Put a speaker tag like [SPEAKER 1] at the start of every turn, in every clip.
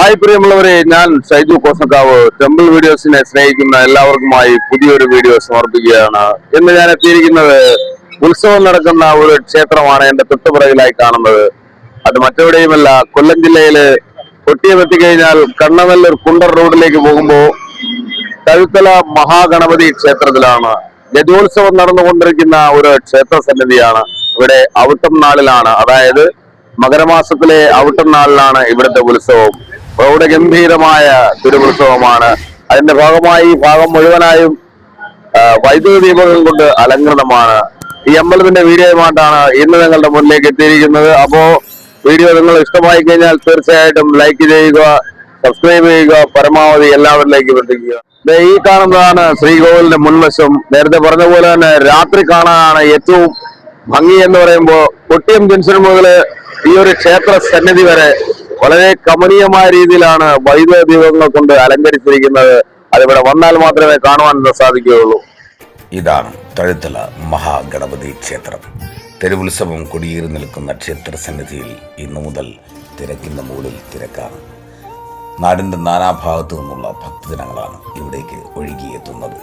[SPEAKER 1] Hi പ്രിയമുള്ളവരെ, ഞാൻ Shaiju കോസക്കാവ്. Temple വീഡിയോസിനെ സ്നേഹിക്കുന്ന എല്ലാവർക്കുമായി പുതിയൊരു വീഡിയോ സമർപ്പിക്കുകയാണ്. ഇന്ന് ഞാൻ എത്തിയിരിക്കുന്നത് ഉത്സവം നടക്കുന്ന ഒരു ക്ഷേത്രമാണ് എന്റെ തൊട്ടുപിറകിലായി കാണുന്നത്. അത് മറ്റെവിടെയുമല്ല, കൊല്ലം ജില്ലയില് കൊട്ടിയം എത്തിക്കഴിഞ്ഞാൽ കണ്ണനല്ലൂർ കുണ്ടർ റോഡിലേക്ക് പോകുമ്പോൾ കഴുത്തല മഹാഗണപതി ക്ഷേത്രത്തിലാണ്. രഥോത്സവം നടന്നുകൊണ്ടിരിക്കുന്ന ഒരു ക്ഷേത്ര സന്നിധിയാണ്. ഇവിടെ അവിട്ടം നാളിലാണ്, അതായത് മകരമാസത്തിലെ അവിട്ടം നാളിലാണ് ഇവിടുത്തെ ഉത്സവം. പ്രൗഢഗംഭീരമായ തിരുവുത്സവമാണ്. അതിന്റെ ഭാഗമായി ഈ ഭാഗം മുഴുവനായും വൈദ്യുത ദീപങ്ങൾ കൊണ്ട് അലങ്കൃതമാണ്. ഈ അമ്പലത്തിന്റെ വീഡിയോയുമായിട്ടാണ് ഇന്ന് നിങ്ങളുടെ മുന്നിലേക്ക് എത്തിയിരിക്കുന്നത്. അപ്പോ വീഡിയോ നിങ്ങൾ ഇഷ്ടമായി കഴിഞ്ഞാൽ തീർച്ചയായിട്ടും ലൈക്ക് ചെയ്യുക, സബ്സ്ക്രൈബ് ചെയ്യുക, പരമാവധി എല്ലാവരിലേക്കും എത്തിക്കുക. ഈ കാണുന്നതാണ് ശ്രീകോവിലിന്റെ മുൻവശം. നേരത്തെ പറഞ്ഞ പോലെ തന്നെ രാത്രി കാണാനാണ് ഏറ്റവും ഭംഗി എന്ന് പറയുമ്പോൾ കൊട്ടിയം ജംഗ്ഷൻ മുതൽ ഈ ഒരു ക്ഷേത്ര സന്നിധി വരെ വളരെ കമനീയമായ രീതിയിലാണ് വൈദ്യുത ദീപങ്ങൾ കൊണ്ട് അലങ്കരിച്ചിരിക്കുന്നത്. അതിവിടെ വന്നാൽ മാത്രമേ കാണുവാൻ സാധിക്കുകയുള്ളൂ.
[SPEAKER 2] ഇതാണ് തഴുത്തല മഹാഗണപതി ക്ഷേത്രം. തെരുവുത്സവം കൊടിയേറി നിൽക്കുന്ന ക്ഷേത്ര സന്നിധിയിൽ ഇന്നു മുതൽ തിരക്കിന്റെ മുകളിൽ തിരക്കാണ്. നാടിന്റെ നാനാഭാഗത്തു നിന്നുള്ള ഭക്തജനങ്ങളാണ് ഇവിടേക്ക് ഒഴുകിയെത്തുന്നത്.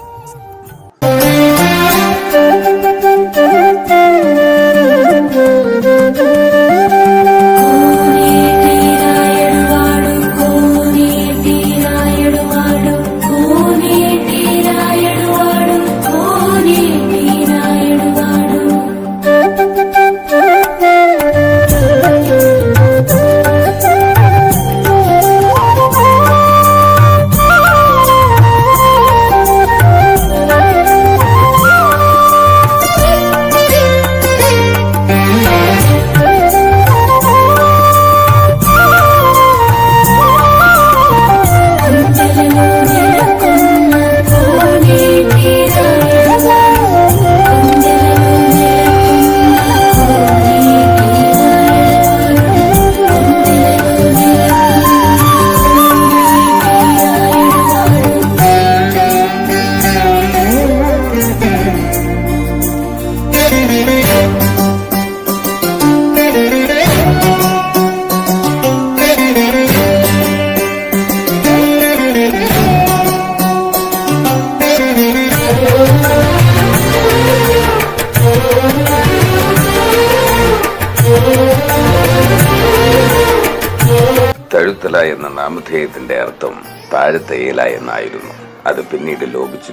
[SPEAKER 2] തഴുത്തല എന്ന നാമധേയത്തിന്റെ അർത്ഥം താഴത്തെ ഏല എന്നായിരുന്നു. അത് പിന്നീട്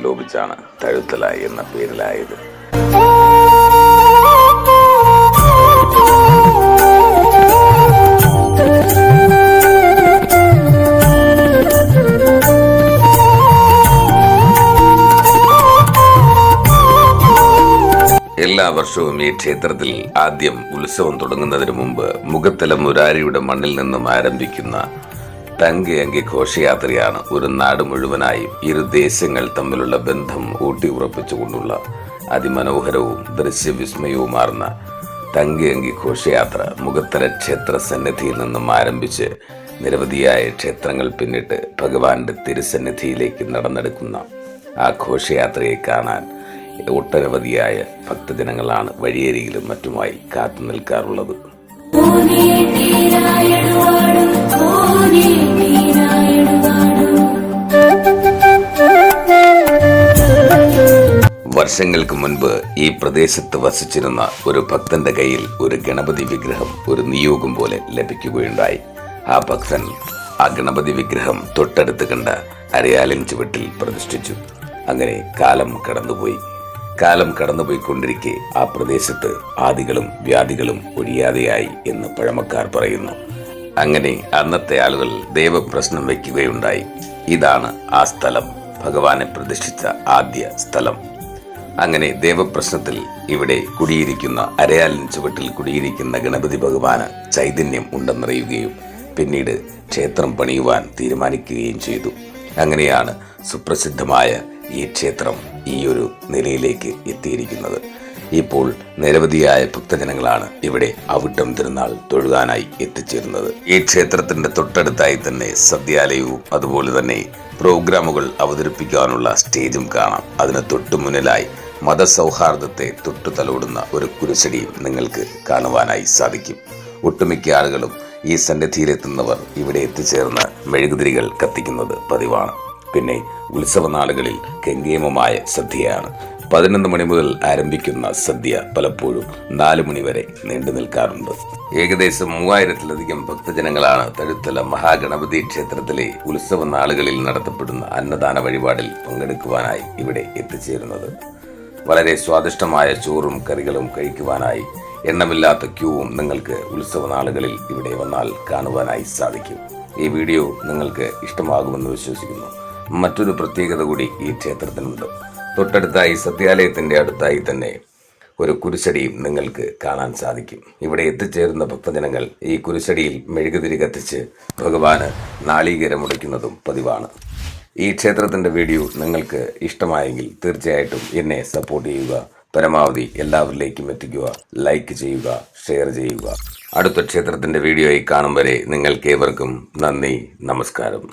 [SPEAKER 2] ലോപിച്ചാണ് തഴുത്തല എന്ന പേരിലായത്. എല്ലാ വർഷവും ഈ ക്ഷേത്രത്തിൽ ആദ്യം ഉത്സവം തുടങ്ങുന്നതിന് മുമ്പ് മുഖത്തല മുരാരിയുടെ മണ്ണിൽ നിന്നും ആരംഭിക്കുന്ന തങ്കയങ്കി ഘോഷയാത്രയാണ് ഒരു നാട് മുഴുവനായും ഇരു ദേശങ്ങൾ തമ്മിലുള്ള ബന്ധം ഊട്ടി ഉറപ്പിച്ചുകൊണ്ടുള്ള അതിമനോഹരവും ദൃശ്യവിസ്മയവുമാർന്ന തങ്കയങ്കി ഘോഷയാത്ര മുഖത്തല ക്ഷേത്ര സന്നിധിയിൽ നിന്നും ആരംഭിച്ച് നിരവധിയായ ക്ഷേത്രങ്ങൾ പിന്നിട്ട് ഭഗവാന്റെ തിരുസന്നിധിയിലേക്ക് നടന്നെടുക്കുന്ന ആ ഘോഷയാത്രയെ കാണാൻ ഒട്ടനവധിയായ ഭക്തജനങ്ങളാണ് വഴിയരികിലും മറ്റുമായി കാത്തു നിൽക്കാറുള്ളത്. വർഷങ്ങൾക്ക് മുൻപ് ഈ പ്രദേശത്ത് വസിച്ചിരുന്ന ഒരു ഭക്തന്റെ കയ്യിൽ ഒരു ഗണപതി വിഗ്രഹം ഒരു നിയോഗം പോലെ ലഭിക്കുകയുണ്ടായി. ആ ഭക്തൻ ആ ഗണപതി വിഗ്രഹം തൊട്ടടുത്ത് കണ്ട അരയാലിൻ ചുവട്ടിൽ പ്രതിഷ്ഠിച്ചു. അങ്ങനെ കാലം കടന്നുപോയിക്കൊണ്ടിരിക്കെ ആ പ്രദേശത്ത് ആദികളും വ്യാധികളും ഒഴിയാതെയായി എന്ന് പഴമക്കാർ പറയുന്നു. അങ്ങനെ അന്നത്തെ ആളുകൾ ദേവപ്രശ്നം വയ്ക്കുകയുണ്ടായി. ഇതാണ് ആ സ്ഥലം, ഭഗവാനെ പ്രതിഷ്ഠിച്ച ആദ്യ സ്ഥലം. അങ്ങനെ ദേവപ്രശ്നത്തിൽ ഇവിടെ കുടിയിരിക്കുന്ന അരയാലിൻ ചുവട്ടിൽ കുടിയിരിക്കുന്ന ഗണപതി ഭഗവാന് ചൈതന്യം ഉണ്ടെന്നറിയുകയും പിന്നീട് ക്ഷേത്രം പണിയുവാൻ തീരുമാനിക്കുകയും ചെയ്തു. അങ്ങനെയാണ് സുപ്രസിദ്ധമായ ഈ ക്ഷേത്രം ഈ ഒരു നിലയിലേക്ക് എത്തിയിരിക്കുന്നത്. ഇപ്പോൾ നിരവധിയായ ഭക്തജനങ്ങളാണ് ഇവിടെ അവിട്ടം തിരുനാൾ തൊഴുകാനായി എത്തിച്ചേരുന്നത്. ഈ ക്ഷേത്രത്തിന്റെ തൊട്ടടുത്തായി തന്നെ സദ്യാലയവും അതുപോലെ തന്നെ പ്രോഗ്രാമുകൾ അവതരിപ്പിക്കാനുള്ള സ്റ്റേജും കാണാം. അതിന് തൊട്ടു മുന്നിലായി മതസൗഹാർദ്ദത്തെ തൊട്ടു തലോടുന്ന ഒരു കുരിശടിയും നിങ്ങൾക്ക് കാണുവാനായി സാധിക്കും. ഒട്ടുമിക്ക ആളുകളും ഈ സന്നിധിയിലെത്തുന്നവർ ഇവിടെ എത്തിച്ചേർന്ന് മെഴുകുതിരികൾ കത്തിക്കുന്നത് പതിവാണ്. പിന്നെ ഉത്സവ നാളുകളിൽ കെങ്കേമമായ സദ്യയാണ്. 11 മണി മുതൽ ആരംഭിക്കുന്ന സദ്യ പലപ്പോഴും 4 മണി വരെ നീണ്ടു നിൽക്കാറുണ്ട്. ഏകദേശം 3000-ലധികം ഭക്തജനങ്ങളാണ് തഴുത്തല മഹാഗണപതി ക്ഷേത്രത്തിലെ ഉത്സവ നാളുകളിൽ നടത്തപ്പെടുന്ന അന്നദാന വഴിപാടിൽ പങ്കെടുക്കുവാനായി ഇവിടെ എത്തിച്ചേരുന്നത്. വളരെ സ്വാദിഷ്ടമായ ചോറും കറികളും കഴിക്കുവാനായി എണ്ണമില്ലാത്ത ക്യൂവും നിങ്ങൾക്ക് ഉത്സവ നാളുകളിൽ ഇവിടെ വന്നാൽ കാണുവാനായി സാധിക്കും. ഈ വീഡിയോ നിങ്ങൾക്ക് ഇഷ്ടമാകുമെന്ന് വിശ്വസിക്കുന്നു. മറ്റൊരു പ്രത്യേകത കൂടി ഈ ക്ഷേത്രത്തിനുണ്ട്. തൊട്ടടുത്തായി സത്യാലയത്തിൻ്റെ അടുത്തായി തന്നെ ഒരു കുരിശടിയും നിങ്ങൾക്ക് കാണാൻ സാധിക്കും. ഇവിടെ എത്തിച്ചേരുന്ന ഭക്തജനങ്ങൾ ഈ കുരിശടിയിൽ മെഴുകുതിരി കത്തിച്ച് ഭഗവാന് നാളികേരം മുടയ്ക്കുന്നതും പതിവാണ്. ഈ ക്ഷേത്രത്തിൻ്റെ വീഡിയോ നിങ്ങൾക്ക് ഇഷ്ടമായെങ്കിൽ തീർച്ചയായിട്ടും എന്നെ സപ്പോർട്ട് ചെയ്യുക. പരമാവധി എല്ലാവരിലേക്കും എത്തിക്കുക. ലൈക്ക് ചെയ്യുക, ഷെയർ ചെയ്യുക. അടുത്ത ക്ഷേത്രത്തിൻ്റെ വീഡിയോയിൽ കാണും വരെ നിങ്ങൾക്കേവർക്കും നന്ദി, നമസ്കാരം.